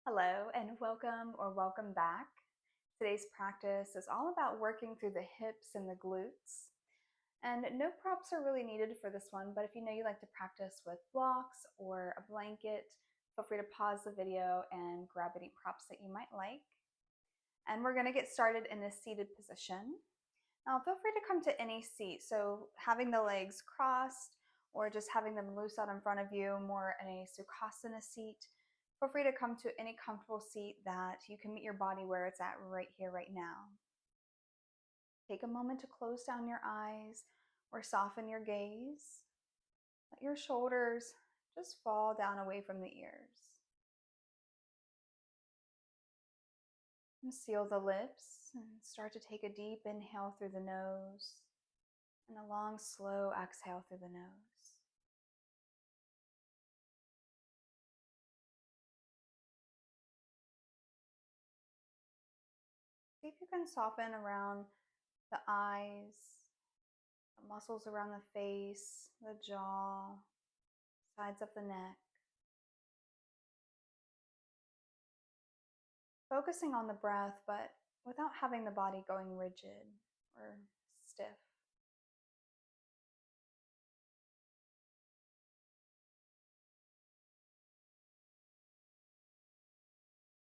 Hello and welcome back. Today's practice is all about working through the hips and the glutes. And no props are really needed for this one, but if you know you like to practice with blocks or a blanket, feel free to pause the video and grab any props that you might like. And we're going to get started in a seated position. Now, feel free to come to any seat. So, having the legs crossed or just having them loose out in front of you, more in a Sukhasana seat. Feel free to come to any comfortable seat that you can meet your body where it's at right here, right now. Take a moment to close down your eyes or soften your gaze. Let your shoulders just fall down away from the ears. And seal the lips and start to take a deep inhale through the nose and a long, slow exhale through the nose. See if you can soften around the eyes, the muscles around the face, the jaw, sides of the neck. Focusing on the breath, but without having the body going rigid or stiff.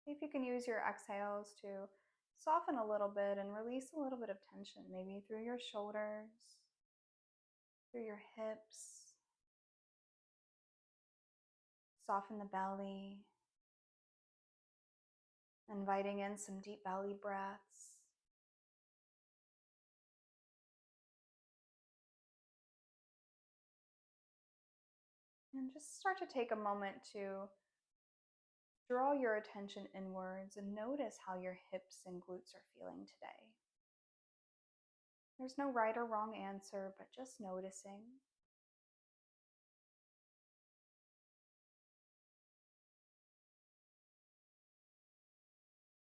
See if you can use your exhales to soften a little bit and release a little bit of tension, maybe through your shoulders, through your hips. Soften the belly, inviting in some deep belly breaths. And just start to take a moment to draw your attention inwards and notice how your hips and glutes are feeling today. There's no right or wrong answer, but just noticing.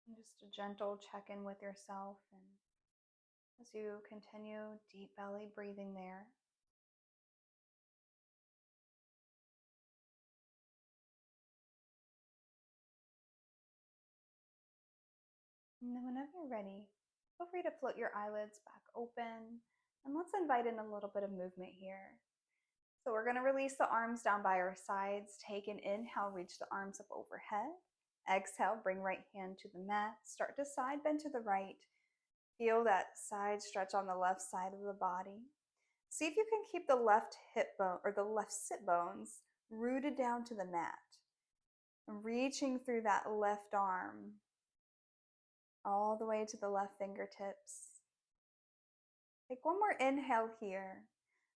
And just a gentle check-in with yourself, and as you continue deep belly breathing there. And then whenever you're ready, feel free to float your eyelids back open, and let's invite in a little bit of movement here. So we're going to release the arms down by our sides. Take an inhale, reach the arms up overhead. Exhale, bring right hand to the mat. Start to side bend to the right. Feel that side stretch on the left side of the body. See if you can keep the left hip bone or the left sit bones rooted down to the mat. Reaching through that left arm all the way to the left fingertips. Take one more inhale here.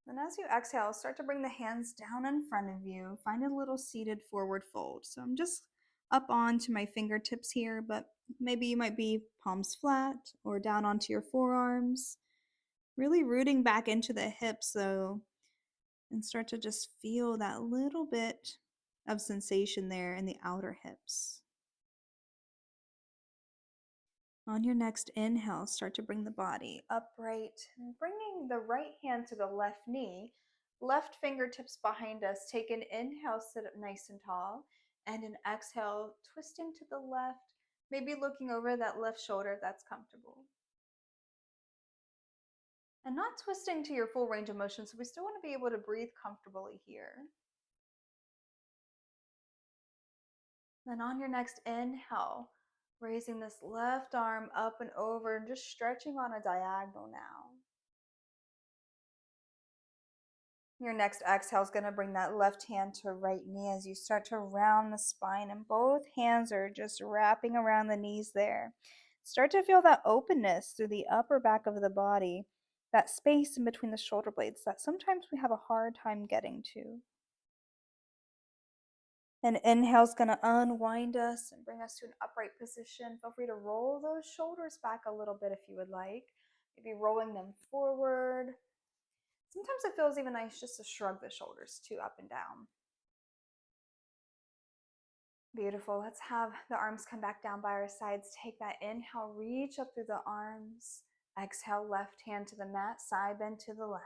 Then as you exhale, start to bring the hands down in front of you. Find a little seated forward fold. So I'm just up onto my fingertips here, but maybe you might be palms flat or down onto your forearms. Really rooting back into the hips though, and start to just feel that little bit of sensation there in the outer hips. On your next inhale, start to bring the body upright, and bringing the right hand to the left knee, left fingertips behind us. Take an inhale, sit up nice and tall, and an exhale, twisting to the left, maybe looking over that left shoulder if that's comfortable. And not twisting to your full range of motion, so we still want to be able to breathe comfortably here. Then on your next inhale, raising this left arm up and over and just stretching on a diagonal now. Your next exhale is going to bring that left hand to right knee as you start to round the spine, and both hands are just wrapping around the knees there. Start to feel that openness through the upper back of the body, that space in between the shoulder blades that sometimes we have a hard time getting to. And inhale is going to unwind us and bring us to an upright position. Feel free to roll those shoulders back a little bit if you would like. Maybe rolling them forward. Sometimes it feels even nice just to shrug the shoulders too, up and down. Beautiful. Let's have the arms come back down by our sides. Take that inhale, reach up through the arms. Exhale, left hand to the mat, side bend to the left.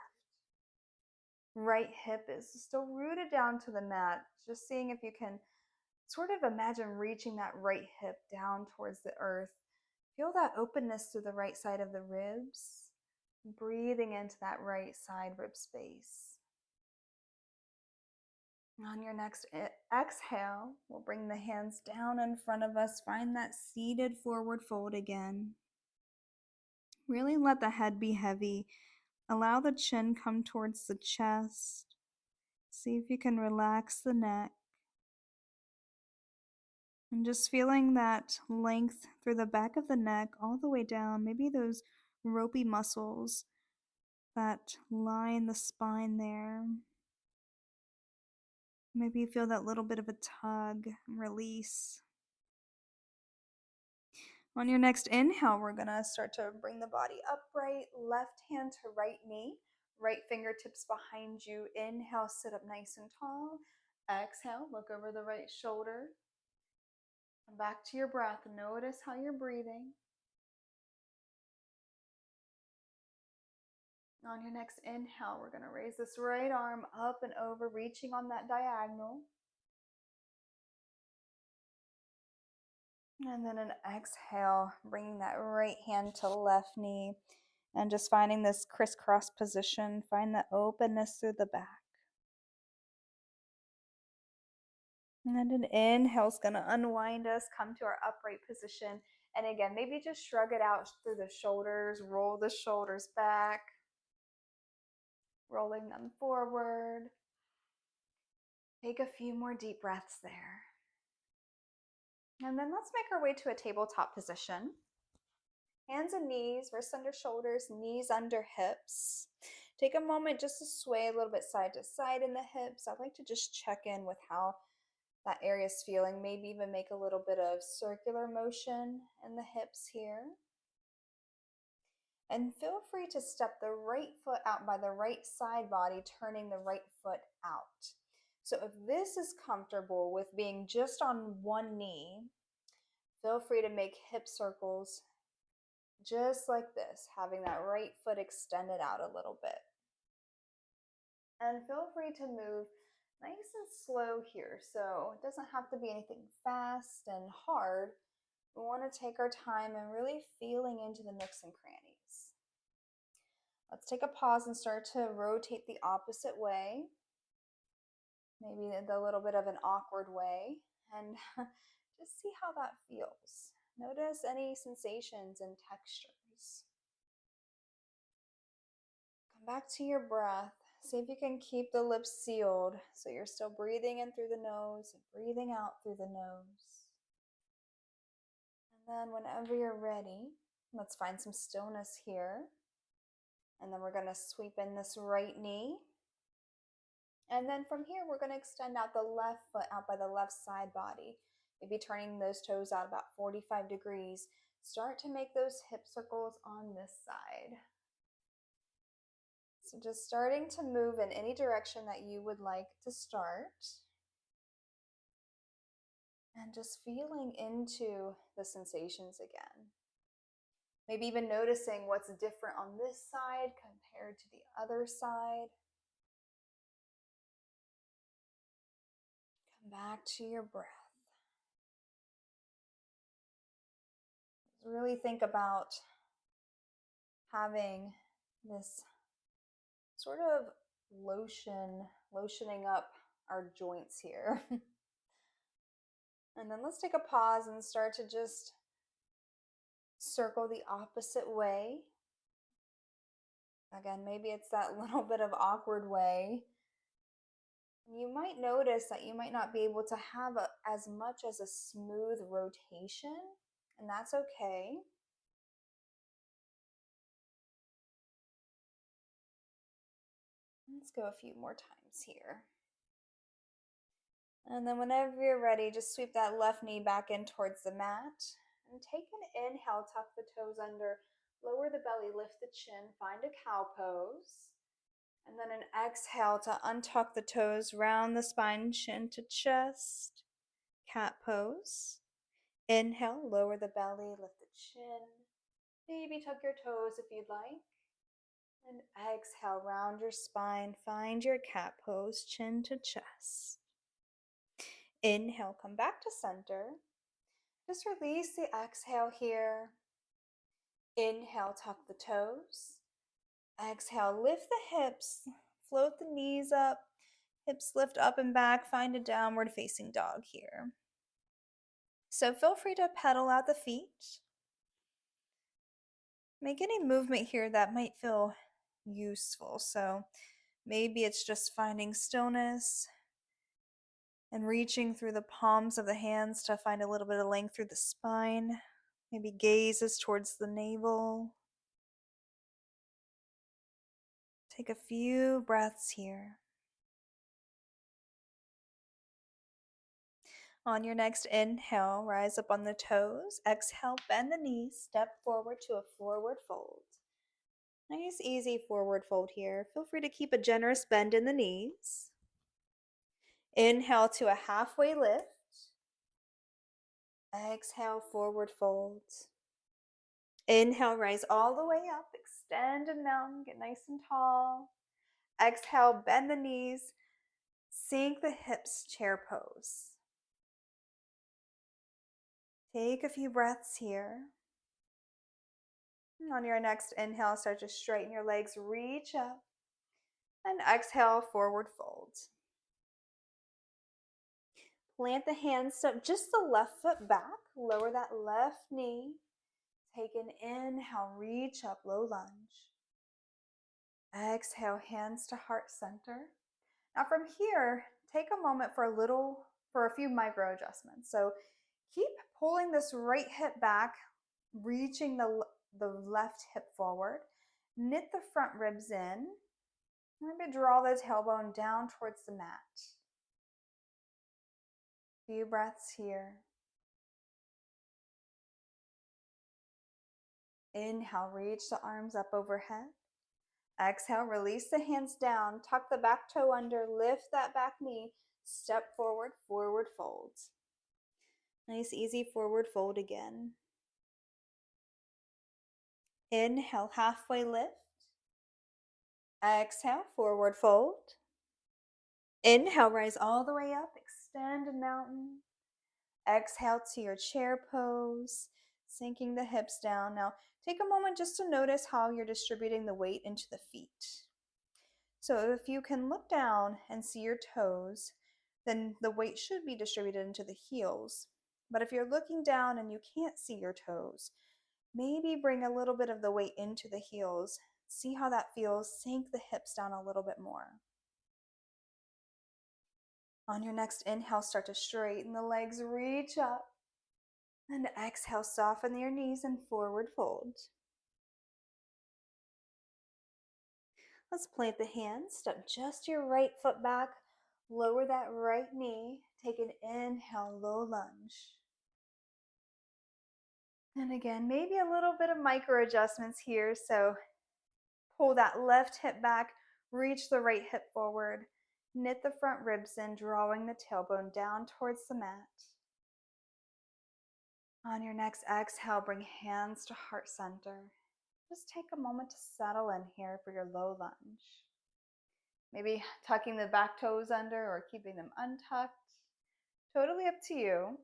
Right hip is still rooted down to the mat. Just seeing if you can Sort of imagine reaching that right hip down towards the earth. Feel that openness through the right side of the ribs, breathing into that right side rib space. On your next exhale, we'll bring the hands down in front of us. Find that seated forward fold again. Really let the head be heavy. Allow the chin come towards the chest. See if you can relax the neck. And just feeling that length through the back of the neck all the way down, maybe those ropey muscles that line the spine there. Maybe you feel that little bit of a tug and release. On your next inhale, we're gonna start to bring the body upright, left hand to right knee, right fingertips behind you. Inhale, sit up nice and tall. Exhale, look over the right shoulder. Come back to your breath. Notice how you're breathing. On your next inhale, we're gonna raise this right arm up and over, reaching on that diagonal. And then an exhale, bringing that right hand to left knee and just finding this crisscross position. Find the openness through the back. And then an inhale is going to unwind us, come to our upright position. And again, maybe just shrug it out through the shoulders, roll the shoulders back, rolling them forward. Take a few more deep breaths there. And then let's make our way to a tabletop position. Hands and knees, wrists under shoulders, knees under hips. Take a moment just to sway a little bit side to side in the hips. I'd like to just check in with how that area is feeling. Maybe even make a little bit of circular motion in the hips here. And feel free to step the right foot out by the right side body, turning the right foot out. So if this is comfortable with being just on one knee, feel free to make hip circles just like this, having that right foot extended out a little bit. And feel free to move nice and slow here. So it doesn't have to be anything fast and hard. We want to take our time and really feeling into the nooks and crannies. Let's take a pause and start to rotate the opposite way. Maybe a little bit of an awkward way. And just see how that feels. Notice any sensations and textures. Come back to your breath. See if you can keep the lips sealed so you're still breathing in through the nose and breathing out through the nose. And then whenever you're ready, let's find some stillness here. And then we're going to sweep in this right knee. And then from here, we're going to extend out the left foot out by the left side body. Maybe turning those toes out about 45 degrees. Start to make those hip circles on this side. So just starting to move in any direction that you would like to start. And just feeling into the sensations again. Maybe even noticing what's different on this side compared to the other side. Come back to your breath. Really think about having this sort of lotioning up our joints here. And then let's take a pause and start to just circle the opposite way. Again, maybe it's that little bit of awkward way. You might notice that you might not be able to have as much as a smooth rotation, and that's okay. Let's go a few more times here. And then whenever you're ready, just sweep that left knee back in towards the mat. And take an inhale, tuck the toes under, lower the belly, lift the chin, find a cow pose. And then an exhale to untuck the toes, round the spine, chin to chest, cat pose. Inhale, lower the belly, lift the chin. Maybe tuck your toes if you'd like. And exhale, round your spine, find your cat pose, chin to chest. Inhale, come back to center. Just release the exhale here. Inhale, tuck the toes. Exhale, lift the hips, float the knees up, hips lift up and back, find a downward facing dog here. So feel free to pedal out the feet. Make any movement here that might feel useful. So maybe it's just finding stillness and reaching through the palms of the hands to find a little bit of length through the spine. Maybe gazes towards the navel. Take a few breaths here. On your next inhale, rise up on the toes. Exhale, bend the knees, step forward to a forward fold. Nice, easy forward fold here. Feel free to keep a generous bend in the knees. Inhale to a halfway lift. Exhale, forward fold. Inhale, rise all the way up. Extend and mountain, get nice and tall. Exhale, bend the knees. Sink the hips, chair pose. Take a few breaths here. On your next inhale, start to straighten your legs, reach up. And exhale, forward fold. Plant the hands, step just the left foot back. Lower that left knee. Take an inhale, reach up, low lunge. Exhale, hands to heart center. Now from here, take a moment for a few micro adjustments. So keep pulling this right hip back, reaching the left hip forward. Knit the front ribs in. Maybe draw the tailbone down towards the mat. Few breaths here. Inhale, reach the arms up overhead. Exhale, release the hands down, tuck the back toe under, lift that back knee, step forward, forward fold. Nice, easy forward fold again. Inhale, halfway lift. Exhale, forward fold. Inhale, rise all the way up, extend a mountain. Exhale to your chair pose, sinking the hips down. Now, take a moment just to notice how you're distributing the weight into the feet. So if you can look down and see your toes, then the weight should be distributed into the heels. But if you're looking down and you can't see your toes, maybe bring a little bit of the weight into the heels. See how that feels. Sink the hips down a little bit more. On your next inhale, start to straighten the legs, reach up. And exhale, soften your knees and forward fold. Let's plant the hands, step just your right foot back, lower that right knee, take an inhale, low lunge. And again, maybe a little bit of micro adjustments here. So pull that left hip back, reach the right hip forward, knit the front ribs in, drawing the tailbone down towards the mat. On your next exhale, bring hands to heart center. Just take a moment to settle in here for your low lunge. Maybe tucking the back toes under or keeping them untucked. Totally up to you.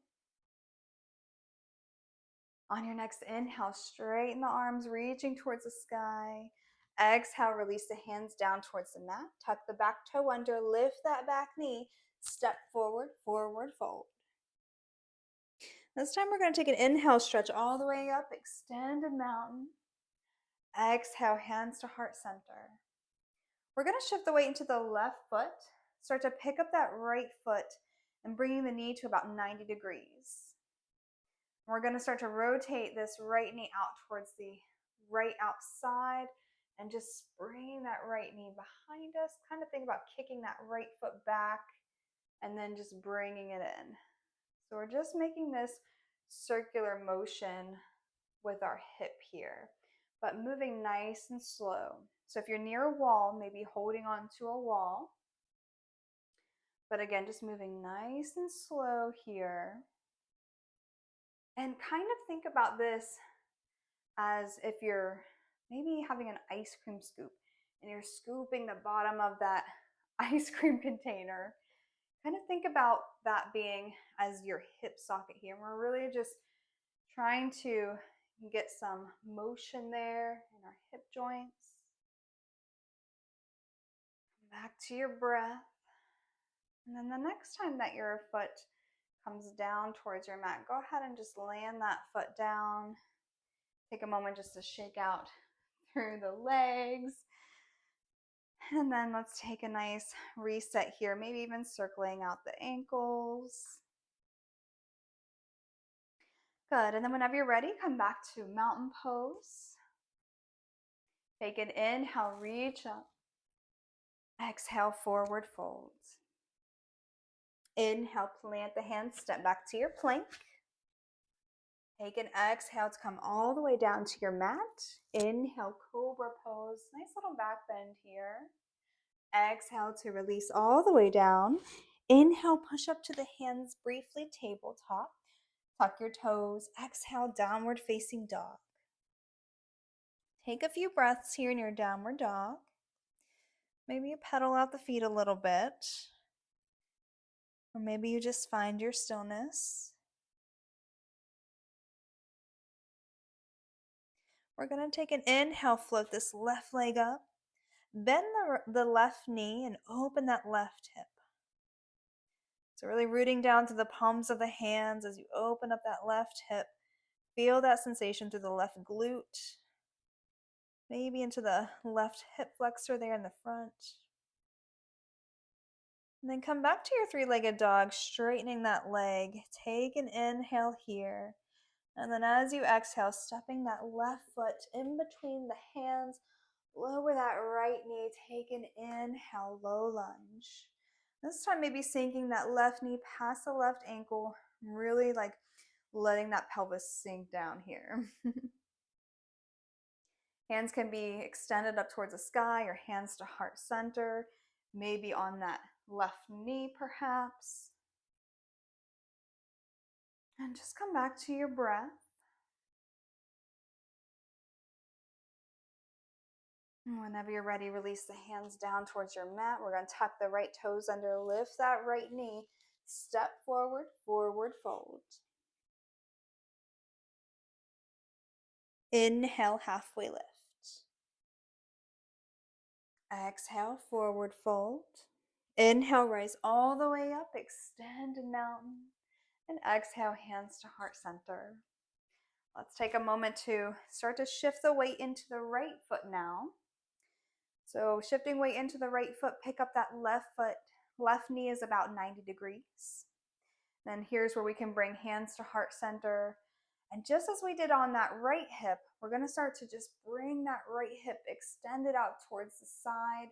On your next inhale, straighten the arms, reaching towards the sky. Exhale, release the hands down towards the mat. Tuck the back toe under, lift that back knee. Step forward, forward fold. This time we're going to take an inhale, stretch all the way up, extend a mountain. Exhale, hands to heart center. We're going to shift the weight into the left foot. Start to pick up that right foot and bringing the knee to about 90 degrees. We're going to start to rotate this right knee out towards the right outside and just bringing that right knee behind us. Kind of think about kicking that right foot back and then just bringing it in. So we're just making this circular motion with our hip here, but moving nice and slow. So if you're near a wall, maybe holding on to a wall. But again, just moving nice and slow here. And kind of think about this as if you're maybe having an ice cream scoop and you're scooping the bottom of that ice cream container. Kind of think about that being as your hip socket here. We're really just trying to get some motion there in our hip joints. Back to your breath. And then the next time that your foot comes down towards your mat, go ahead and just land that foot down. Take a moment just to shake out through the legs. And then let's take a nice reset here, maybe even circling out the ankles. Good. And then whenever you're ready, come back to mountain pose. Take an inhale, reach up. Exhale, forward fold. Inhale, plant the hands, step back to your plank. Take an exhale to come all the way down to your mat. Inhale, cobra pose. Nice little back bend here. Exhale to release all the way down. Inhale, push up to the hands briefly, tabletop. Tuck your toes. Exhale, downward facing dog. Take a few breaths here in your downward dog. Maybe you pedal out the feet a little bit. Or maybe you just find your stillness. We're going to take an inhale, float this left leg up. Bend the left knee and open that left hip. So really rooting down to the palms of the hands as you open up that left hip. Feel that sensation through the left glute. Maybe into the left hip flexor there in the front. And then come back to your three-legged dog, straightening that leg. Take an inhale here. And then as you exhale, stepping that left foot in between the hands, lower that right knee. Take an inhale, low lunge. This time maybe sinking that left knee past the left ankle, really like letting that pelvis sink down here. Hands can be extended up towards the sky or hands to heart center, maybe on that left knee perhaps. And just come back to your breath. And whenever you're ready, release the hands down towards your mat. We're going to tuck the right toes under, lift that right knee, step forward, forward fold. Inhale, halfway lift. Exhale, forward fold. Inhale, rise all the way up, extend mountain. And exhale, hands to heart center. Let's take a moment to start to shift the weight into the right foot now. So shifting weight into the right foot, pick up that left foot. Left knee is about 90 degrees. Then here's where we can bring hands to heart center. And just as we did on that right hip, we're going to start to just bring that right hip extended out towards the side.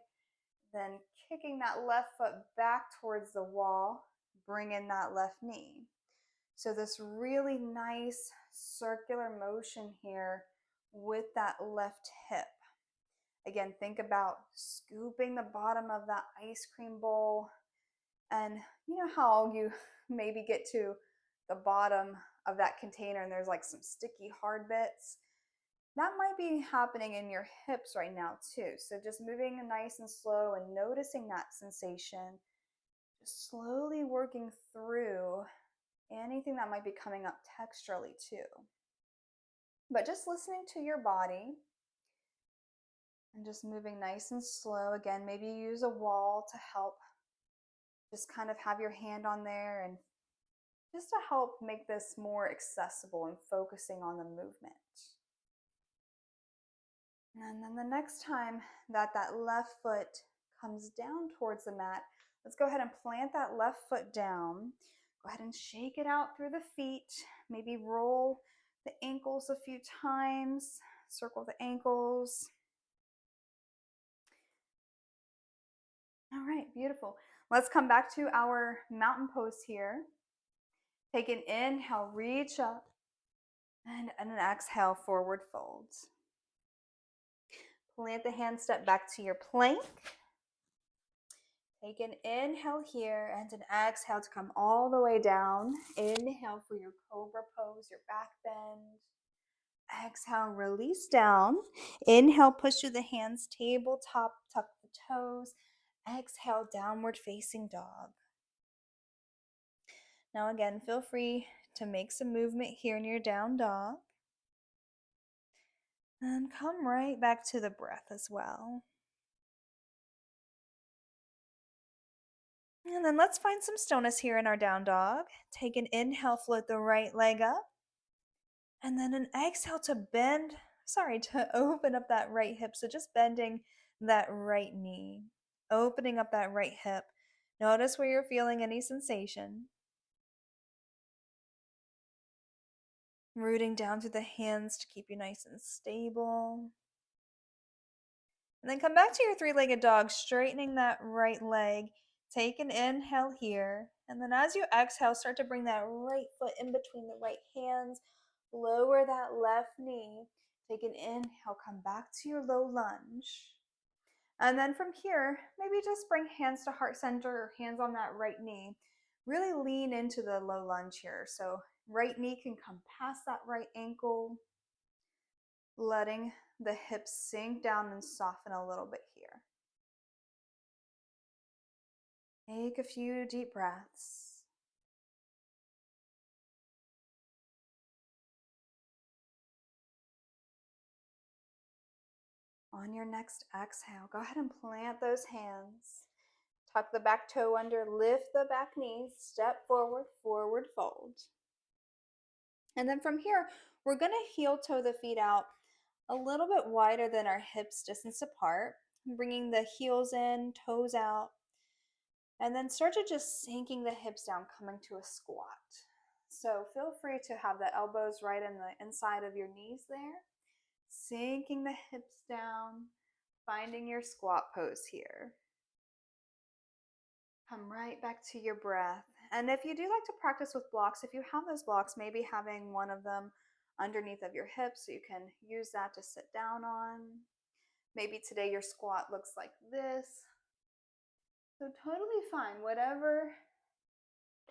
Then kicking that left foot back towards the wall, bring in that left knee. So this really nice circular motion here with that left hip. Again, think about scooping the bottom of that ice cream bowl. And you know how you maybe get to the bottom of that container and there's like some sticky hard bits? That might be happening in your hips right now too. So just moving nice and slow and noticing that sensation. Just slowly working through anything that might be coming up texturally too. But just listening to your body and just moving nice and slow. Again, maybe use a wall to help just kind of have your hand on there and just to help make this more accessible and focusing on the movement. And then the next time that left foot comes down towards the mat, let's go ahead and plant that left foot down. Go ahead and shake it out through the feet. Maybe roll the ankles a few times. Circle the ankles. All right, beautiful. Let's come back to our mountain pose here. Take an inhale, reach up, and an exhale, forward fold. Plant the hand, step back to your plank. Take an inhale here and an exhale to come all the way down. Inhale for your cobra pose, your back bend. Exhale, release down. Inhale, push through the hands, tabletop, tuck the toes. Exhale, downward facing dog. Now again, feel free to make some movement here in your down dog. And come right back to the breath as well. And then let's find some stillness here in our down dog. Take an inhale, float the right leg up. And then an exhale to open up that right hip. So just bending that right knee, opening up that right hip. Notice where you're feeling any sensation. Rooting down through the hands to keep you nice and stable. And then come back to your three-legged dog, straightening that right leg. Take an inhale here. And then as you exhale, start to bring that right foot in between the right hands. Lower that left knee. Take an inhale, come back to your low lunge. And then from here, maybe just bring hands to heart center or hands on that right knee. Really lean into the low lunge here. So right knee can come past that right ankle, letting the hips sink down and soften a little bit here. Take a few deep breaths. On your next exhale, go ahead and plant those hands. Tuck the back toe under, lift the back knee, step forward, forward fold. And then from here, we're going to heel toe the feet out a little bit wider than our hips distance apart, bringing the heels in, toes out, and then start to just sinking the hips down, coming to a squat. So feel free to have the elbows right in the inside of your knees there, sinking the hips down, finding your squat pose here. Come right back to your breath. And if you do like to practice with blocks, if you have those blocks, maybe having one of them underneath of your hips so you can use that to sit down on. Maybe today your squat looks like this. So totally fine, whatever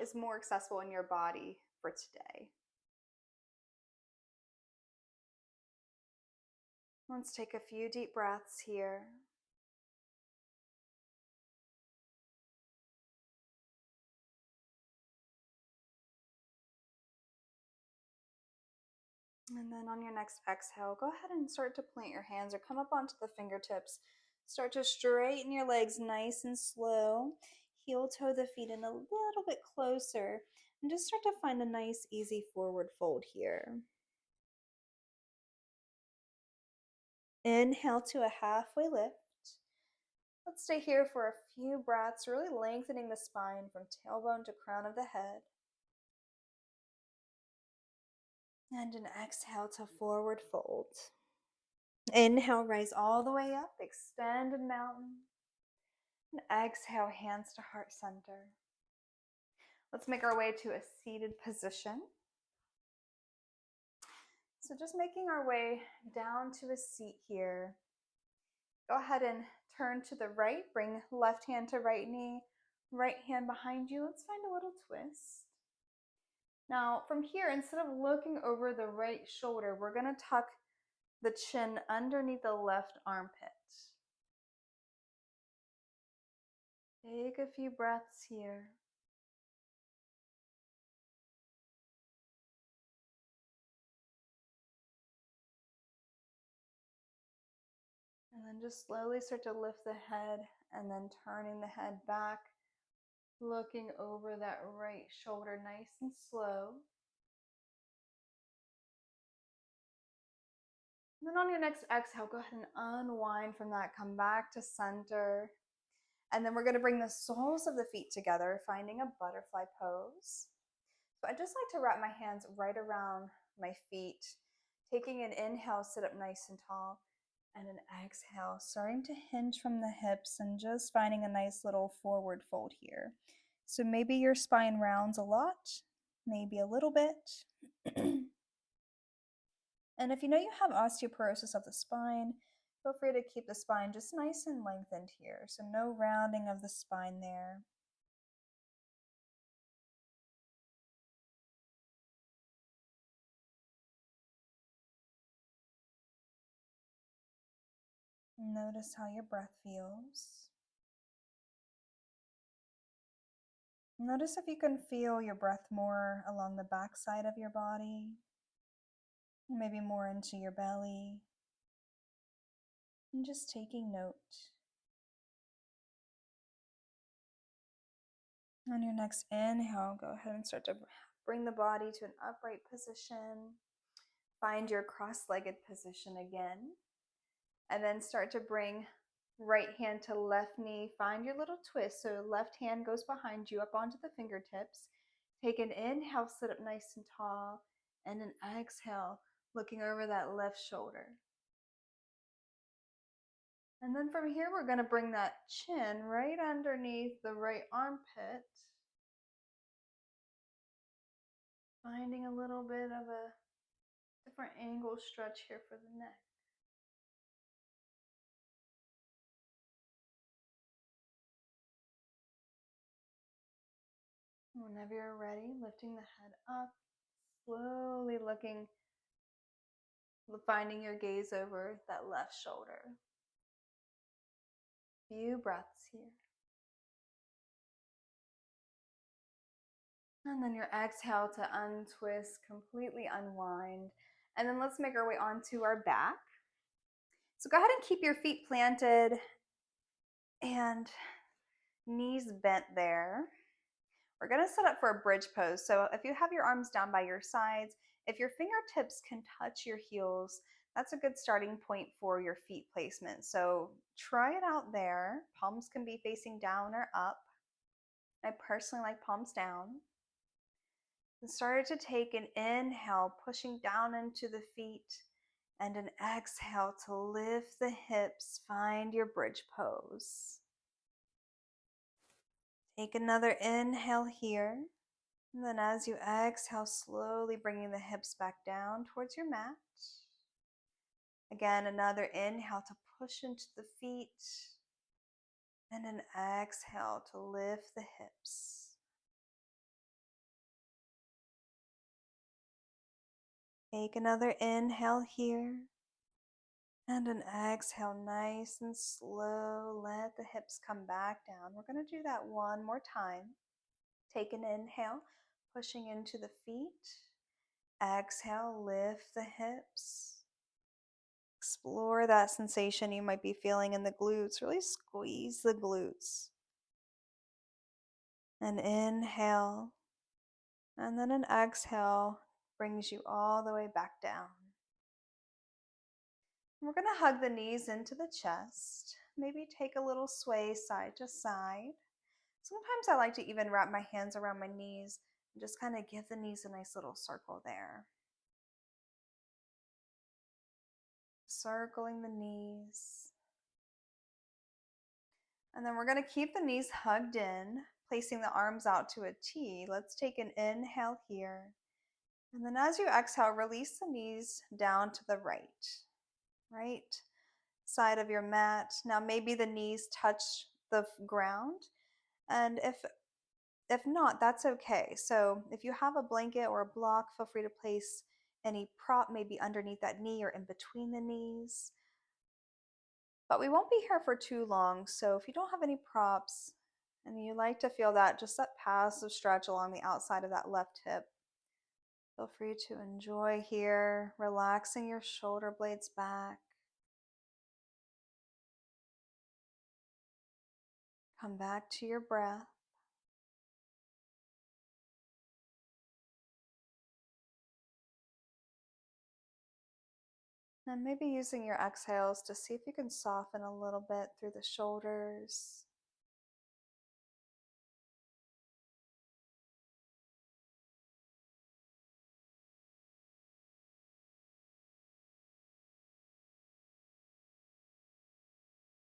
is more accessible in your body for today. Let's take a few deep breaths here. And then on your next exhale, go ahead and start to plant your hands or come up onto the fingertips. Start to straighten your legs nice and slow. Heel toe the feet in a little bit closer. And just start to find a nice, easy forward fold here. Inhale to a halfway lift. Let's stay here for a few breaths, really lengthening the spine from tailbone to crown of the head. And an exhale to forward fold. Inhale, rise all the way up, extend and mountain. And exhale, hands to heart center. Let's make our way to a seated position. So just making our way down to a seat here. Go ahead and turn to the right, bring left hand to right knee, right hand behind you. Let's find a little twist. Now from here, instead of looking over the right shoulder, we're going to tuck the chin underneath the left armpit. Take a few breaths here. And then just slowly start to lift the head and then turning the head back, looking over that right shoulder nice and slow. And then on your next exhale, go ahead and unwind from that. Come back to center. And then we're going to bring the soles of the feet together, finding a butterfly pose. So I just like to wrap my hands right around my feet, taking an inhale, sit up nice and tall, and an exhale, starting to hinge from the hips and just finding a nice little forward fold here. So maybe your spine rounds a lot, maybe a little bit. And if you know you have osteoporosis of the spine, feel free to keep the spine just nice and lengthened here. So no rounding of the spine there. Notice how your breath feels. Notice if you can feel your breath more along the back side of your body, maybe more into your belly, and just taking note. On your next inhale, go ahead and start to bring the body to an upright position. Find your cross-legged position again. And then start to bring right hand to left knee. Find your little twist. So left hand goes behind you up onto the fingertips. Take an inhale, sit up nice and tall. And an exhale, looking over that left shoulder. And then from here, we're going to bring that chin right underneath the right armpit. Finding a little bit of a different angle stretch here for the neck. Whenever you're ready, lifting the head up, slowly finding your gaze over that left shoulder. Few breaths here. And then your exhale to untwist, completely unwind. And then let's make our way onto our back. So go ahead and keep your feet planted and knees bent there. We're going to set up for a bridge pose. So if you have your arms down by your sides, if your fingertips can touch your heels, that's a good starting point for your feet placement. So try it out there. Palms can be facing down or up. I personally like palms down. And start to take an inhale, pushing down into the feet, and an exhale to lift the hips. Find your bridge pose. Take another inhale here. And then as you exhale, slowly bringing the hips back down towards your mat. Again, another inhale to push into the feet. And an exhale to lift the hips. Take another inhale here. And an exhale, nice and slow. Let the hips come back down. We're going to do that one more time. Take an inhale, pushing into the feet. Exhale, lift the hips. Explore that sensation you might be feeling in the glutes. Really squeeze the glutes. An inhale, and then an exhale brings you all the way back down. We're going to hug the knees into the chest. Maybe take a little sway side to side. Sometimes I like to even wrap my hands around my knees and just kind of give the knees a nice little circle there. Circling the knees. And then we're going to keep the knees hugged in, placing the arms out to a T. Let's take an inhale here. And then as you exhale, release the knees down to the right side of your mat. Now maybe the knees touch the ground. And if not, that's okay. So if you have a blanket or a block, feel free to place any prop maybe underneath that knee or in between the knees. But we won't be here for too long, so if you don't have any props and you like to feel that, just that passive stretch along the outside of that left hip, feel free to enjoy here, relaxing your shoulder blades back. Come back to your breath. And maybe using your exhales to see if you can soften a little bit through the shoulders.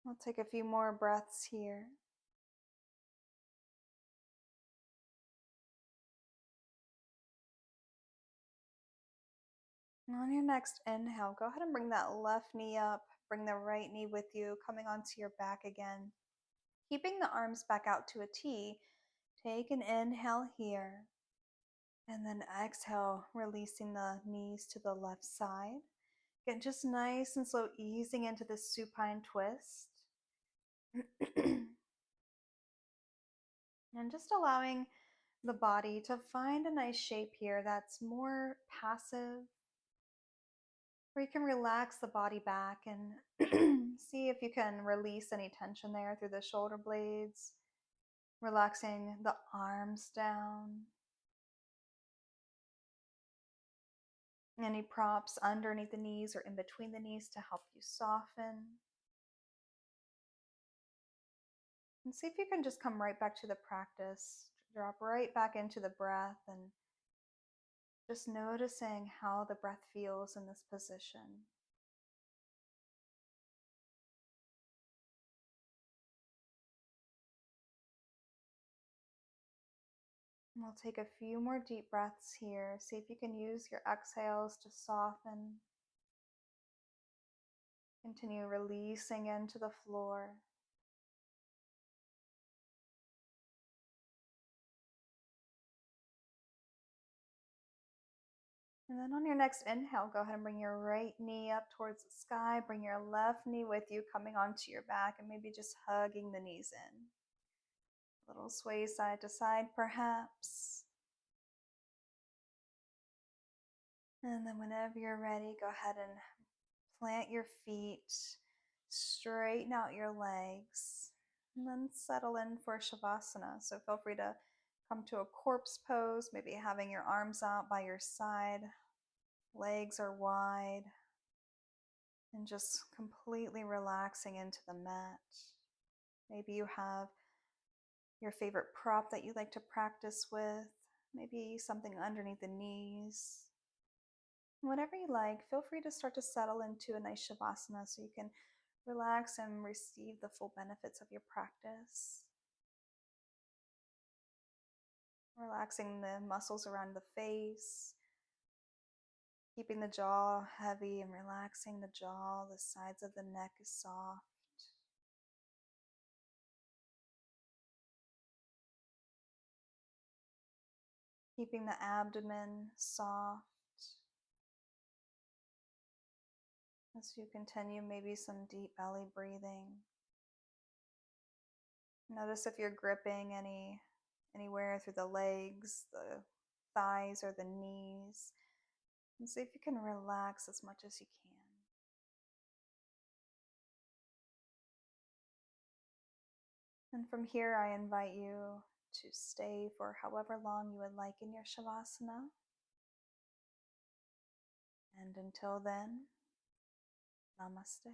We'll take a few more breaths here. And on your next inhale, go ahead and bring that left knee up. Bring the right knee with you, coming onto your back again. Keeping the arms back out to a T, take an inhale here. And then exhale, releasing the knees to the left side. Get just nice and slow, easing into the supine twist. And just allowing the body to find a nice shape here that's more passive, where you can relax the body back and see if you can release any tension there through the shoulder blades, relaxing the arms down. Any props underneath the knees or in between the knees to help you soften. And see if you can just come right back to the practice. Drop right back into the breath and just noticing how the breath feels in this position. And we'll take a few more deep breaths here. See if you can use your exhales to soften. Continue releasing into the floor. And then on your next inhale, go ahead and bring your right knee up towards the sky. Bring your left knee with you, coming onto your back, and maybe just hugging the knees in. A little sway side to side, perhaps. And then whenever you're ready, go ahead and plant your feet, straighten out your legs, and then settle in for Shavasana. So feel free to come to a corpse pose, maybe having your arms out by your side, legs are wide, and just completely relaxing into the mat. Maybe you have your favorite prop that you like to practice with, maybe something underneath the knees. Whatever you like, feel free to start to settle into a nice Shavasana so you can relax and receive the full benefits of your practice. Relaxing the muscles around the face, keeping the jaw heavy and relaxing the jaw. The sides of the neck is soft. Keeping the abdomen soft. As you continue, maybe some deep belly breathing. Notice if you're gripping anywhere through the legs, the thighs, or the knees. And see if you can relax as much as you can. And from here, I invite you to stay for however long you would like in your Shavasana. And until then, namaste.